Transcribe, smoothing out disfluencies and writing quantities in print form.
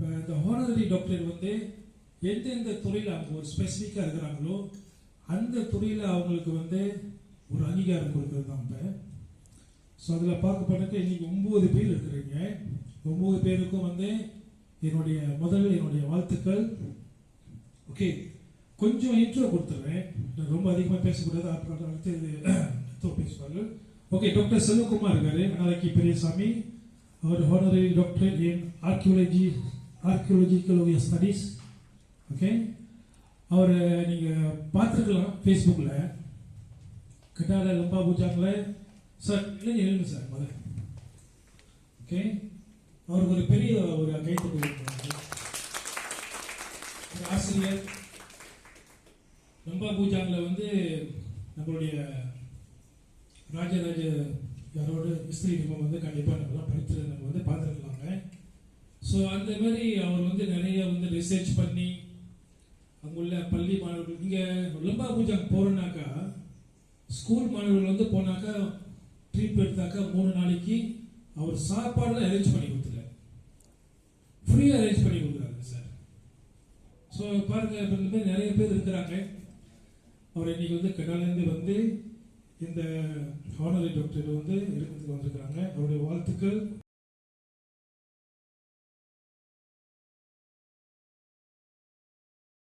இப்போ இந்த honorary doctor வந்து எந்தெந்த துறையில் அவங்க ஒரு ஸ்பெசிஃபிக்காக இருக்கிறாங்களோ அந்த துறையில் அவங்களுக்கு வந்து ஒரு அங்கீகாரம் கொடுக்குறது தான் இப்போ. ஸோ அதில் பார்க்கப்பட்டது இன்னைக்கு 9 பேர் இருக்கிறீங்க. 9 பேருக்கும் வந்து என்னுடைய வாழ்த்துக்கள். ஓகே, கொஞ்சம் இன்ட்ரோ கொடுத்துருவேன், ரொம்ப அதிகமாக பேசக்கூடாது, அடுத்து பேசுவார்கள். ஓகே, டாக்டர் செல்வகுமார் இருக்காரு, அனாலக்கி பெரியசாமி. அவர் ஹானரரி டாக்டர் இன் ஆர்கியோலஜிக்கல் ஸ்டடீஸ். ஓகே, அவர் நீங்கள் பார்த்துருக்கலாம் ஃபேஸ்புக்கில். கட்டால லம்பா பூஜாங்கில் சார் இல்லைங்க எழுங்க சார் முதல்ல. ஓகே, அவருக்கு ஒரு பெரிய ஒரு கைத்தொகை ஆசிரியர். லம்பா பூஜாங்கில் வந்து நம்மளுடைய ராஜராஜ யாரோட மிஸ்திரி நம்ம வந்து கண்டிப்பாக நம்மளாம் படித்து நம்ம வந்து பார்த்துருக்கலாங்க. ஸோ அந்த மாதிரி அவர் வந்து நிறைய வந்து ரிசர்ச் பண்ணி அங்குள்ள பள்ளி மாணவர்கள், இங்கே லம்பா பூஜாங்க போகிறோன்னாக்கா ஸ்கூல் மாணவர்கள் வந்து போனாக்கா ட்ரீட் எடுத்தாக்கா 3 நாளைக்கு அவர் சாப்பாடுலாம் அரேஞ்ச் பண்ணி கொடுத்துருக்காரு, ஃப்ரீயாக அரேஞ்ச் பண்ணி கொடுக்குறாங்க சார். ஸோ பாருங்க, இப்போ இந்த மாதிரி நிறைய பேர் இருக்கிறாங்க. அவர் இன்னைக்கு வந்து கடாலேருந்து வந்து இந்த ஹானரரி டாக்டர் வந்து இருக்கிறதுக்கு வந்திருக்கிறாங்க. அவருடைய வாழ்த்துக்கள்.